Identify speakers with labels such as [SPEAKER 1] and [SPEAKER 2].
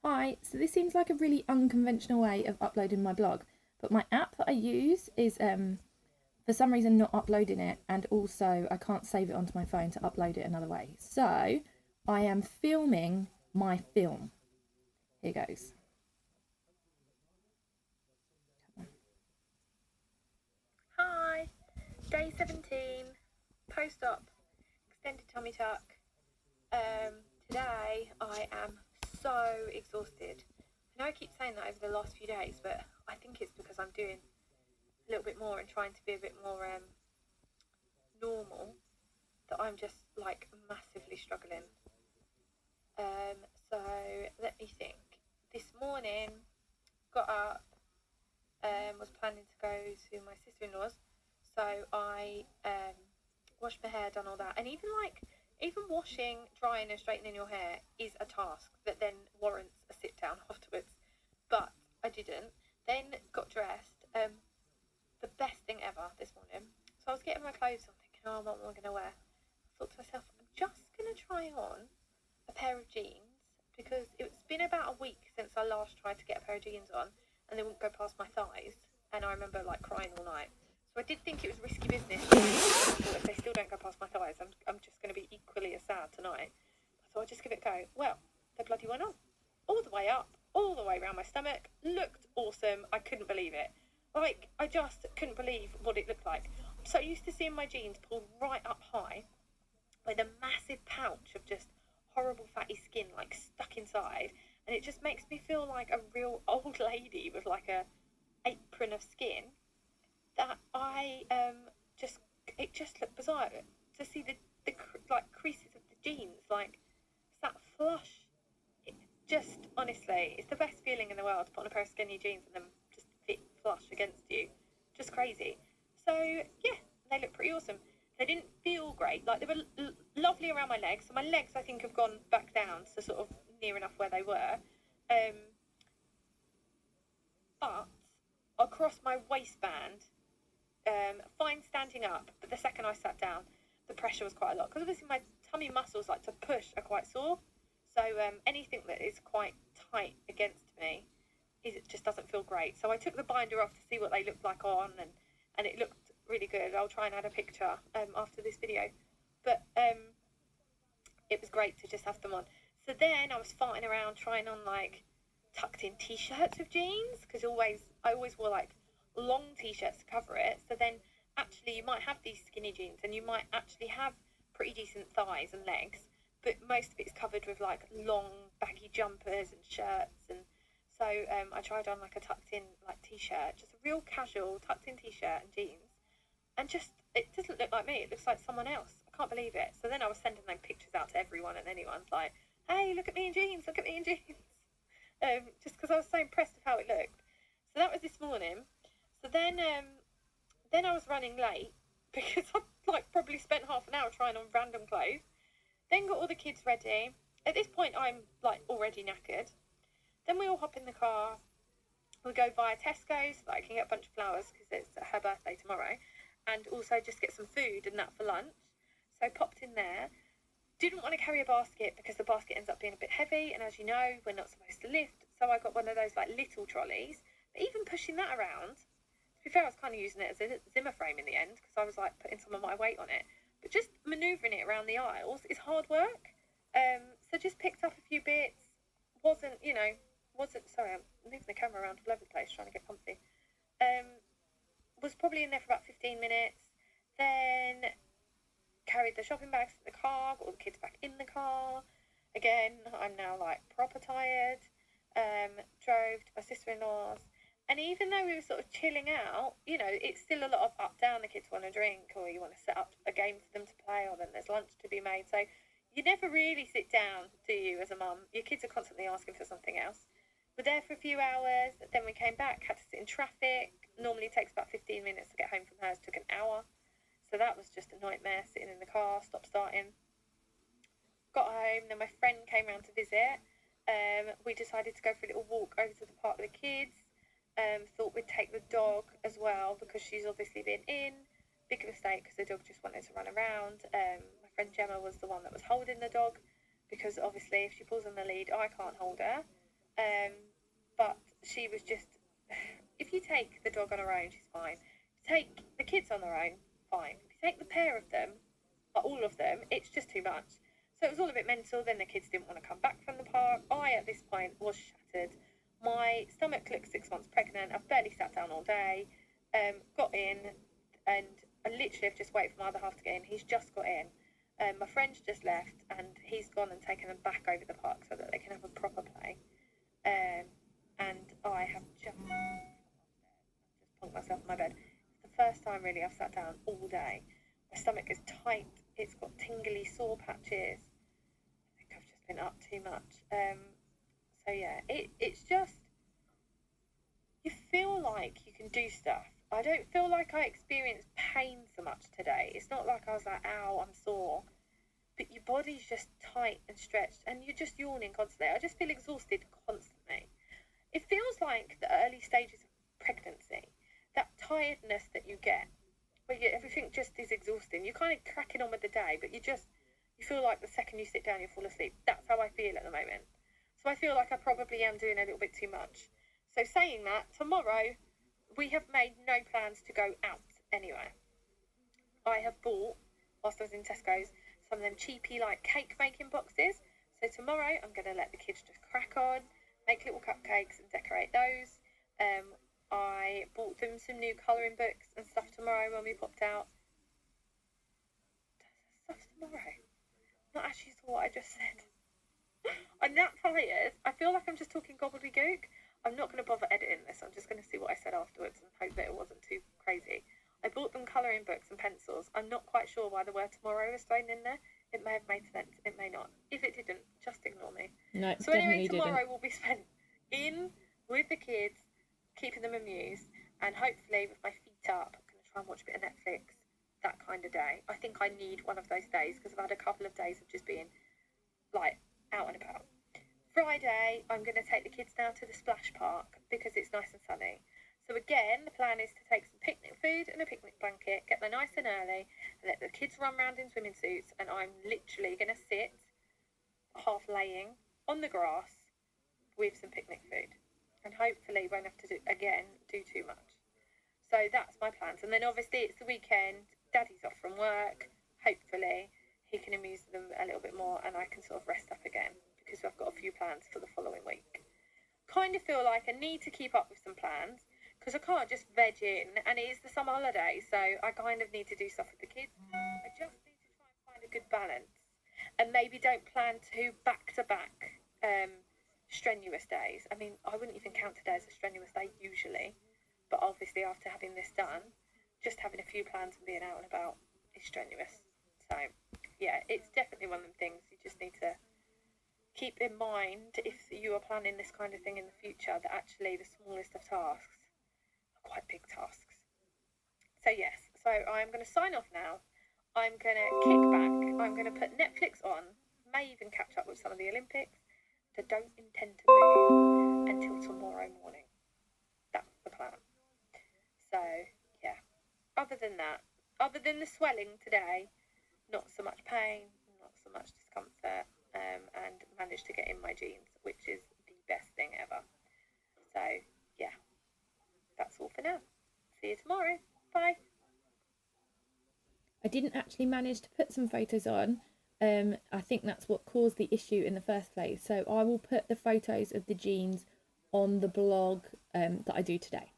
[SPEAKER 1] Hi, so this seems like a really unconventional way of uploading my blog, but my app that I use is for some reason not uploading it, and also I can't save it onto my phone to upload it another way. So I am filming my film. Here goes. Hi, day 17, post-op, extended tummy tuck. Today I am so exhausted. I know I keep saying that over the last few days, but I think it's because I'm doing a little bit more and trying to be a bit more normal, that I'm just like massively struggling. So let me think. This morning, got up, was planning to go to my sister-in-law's, so I washed my hair, done all that, and even washing, drying, and straightening your hair is a task that then warrants a sit down afterwards. But I didn't. Then got dressed. The best thing ever this morning. So I was getting my clothes on, thinking, oh, what am I going to wear? I thought to myself, I'm just going to try on a pair of jeans, because it's been about a week since I last tried to get a pair of jeans on, and they wouldn't go past my thighs. And I remember like crying all night. So I did think it was risky business. If they still don't go past my thighs, I'm just going to be equally as sad tonight. So I'll just give it a go. Well, they bloody went on. All the way up, all the way around my stomach. Looked awesome. I couldn't believe it. Like, I just couldn't believe what it looked like. I'm so used to seeing my jeans pulled right up high with a massive pouch of just horrible fatty skin like stuck inside, and it just makes me feel like a real old lady with like a apron of skin, that I just it just looked bizarre to see the like creases of the jeans like sat flush. It just, honestly, it's the best feeling in the world to put on a pair of skinny jeans and them just fit flush against you. Just crazy. So yeah, they look pretty awesome. They didn't feel great. Like, they were lovely around my legs. So my legs, I think, have gone back down to sort of near enough where they were. But across my waistband, fine standing up, but the second I sat down, the pressure was quite a lot. Because obviously my tummy muscles, like to push, are quite sore. So anything that is quite tight against me, it just doesn't feel great. So I took the binder off to see what they looked like on, and it looked really good. I'll try and add a picture after this video. But it was great to just have them on. So then I was farting around trying on like tucked in t-shirts with jeans, because I always wore like long t-shirts to cover it. So then actually you might have these skinny jeans and you might actually have pretty decent thighs and legs, but most of it's covered with like long baggy jumpers and shirts. And so I tried on like a tucked in like t-shirt, just a real casual tucked in t-shirt and jeans, and just, it doesn't look like me, it looks like someone else. I can't believe it. So then I was sending them pictures out to everyone and anyone's like, hey, look at me in jeans, look at me in jeans. Just because I was so impressed with how it looked. So that was this morning. So then I was running late because I like probably spent half an hour trying on random clothes. Then got all the kids ready. At this point, I'm like already knackered. Then we all hop in the car. We go via Tesco's so that I can get a bunch of flowers because it's her birthday tomorrow, and also just get some food and that for lunch. So popped in there. Didn't want to carry a basket because the basket ends up being a bit heavy, and as you know, we're not supposed to lift. So I got one of those like little trolleys. But even pushing that around, to be fair, I was kind of using it as a Zimmer frame in the end, because I was like putting some of my weight on it. But just manoeuvring it around the aisles is hard work. So just picked up a few bits. Wasn't sorry, I'm moving the camera around all over the place trying to get comfy. Was probably in there for about 15 minutes. Then carried the shopping bags to the car, got all the kids back in the car. Again, I'm now like proper tired. Drove to my sister-in-law's, and even though we were sort of chilling out, it's still a lot of up down. The kids want a drink, or you want to set up a game for them to play, or then there's lunch to be made. So you never really sit down, do you, as a mum? Your kids are constantly asking for something else. We're there for a few hours, then we came back, had to sit in traffic. Normally it takes about 15 minutes to get home from hers, took an hour. So that was just a nightmare, sitting in the car, stop starting. Got home, then my friend came round to visit. We decided to go for a little walk over to the park with the kids. Thought we'd take the dog as well because she's obviously been in. Big mistake because the dog just wanted to run around. My friend Gemma was the one that was holding the dog because obviously if she pulls on the lead, I can't hold her. But she was just, if you take the dog on her own, she's fine. If you take the kids on their own, fine. If you take the pair of them, or all of them, it's just too much. So it was all a bit mental. Then the kids didn't want to come back from the park. I, at this point, was shattered. My stomach looked 6 months pregnant. I've barely sat down all day. Got in, and I literally have just waited for my other half to get in. He's just got in. My friend's just left, and he's gone and taken them back over the park so that they can have a proper play. And I have just plonked myself in my bed. It's the first time really I've sat down all day. My stomach is tight. It's got tingly sore patches. I think I've just been up too much. So yeah, it's just, you feel like you can do stuff. I don't feel like I experienced pain so much today. It's not like I was like, ow, I'm sore. But your body's just tight and stretched, and you're just yawning constantly. I just feel exhausted constantly. It feels like the early stages of pregnancy, that tiredness that you get, where everything just is exhausting. You're kind of cracking on with the day, but you feel like the second you sit down, you fall asleep. That's how I feel at the moment. So I feel like I probably am doing a little bit too much. So saying that, tomorrow we have made no plans to go out anywhere. I have bought, whilst I was in Tesco's, some of them cheapy like cake making boxes. So tomorrow I'm going to let the kids just crack on, make little cupcakes and decorate those. I bought them some new colouring books and stuff tomorrow when we popped out. Stuff tomorrow? Not actually saw what I just said. I'm that tired. I feel like I'm just talking gobbledygook. I'm not going to bother editing this. I'm just going to see what I said afterwards and hope that it wasn't too crazy. I bought them colouring books and pencils. I'm not quite sure why the word tomorrow was thrown in there. It may have made sense. It may not. If it didn't, just ignore me.
[SPEAKER 2] No,
[SPEAKER 1] so anyway, tomorrow will be spent in with the kids, keeping them amused, and hopefully with my feet up, I'm going to try and watch a bit of Netflix. That kind of day. I think I need one of those days because I've had a couple of days of just being like out and about. Friday, I'm going to take the kids down to the splash park because it's nice and sunny. So again, the plan is to take some picnic food and a picnic blanket, get there nice and early, and let the kids run around in swimming suits, and I'm literally going to sit, half laying, on the grass with some picnic food. And hopefully won't have to do too much. So that's my plans. And then obviously it's the weekend, Daddy's off from work, hopefully he can amuse them a little bit more and I can sort of rest up again because I've got a few plans for the following week. Kind of feel like I need to keep up with some plans because I can't just veg in, and it is the summer holiday, so I kind of need to do stuff with the kids. I just need to try and find a good balance and maybe don't plan to back-to-back strenuous days. I mean, I wouldn't even count today as a strenuous day usually, but obviously after having this done, just having a few plans and being out and about is strenuous. So yeah, it's definitely one of them things you just need to keep in mind if you are planning this kind of thing in the future, that actually the smallest of tasks are quite big tasks. So yes, so I'm going to sign off now. I'm going to kick back. I'm going to put Netflix on, may even catch up with some of the Olympics. I don't intend to move until tomorrow morning. That's the plan. So yeah, other than that, other than the swelling today, not so much pain, not so much discomfort, and managed to get in my jeans, which is the best thing ever. So yeah, that's all for now. See you tomorrow. Bye.
[SPEAKER 2] I didn't actually manage to put some photos on. I think that's what caused the issue in the first place. So I will put the photos of the jeans on the blog that I do today.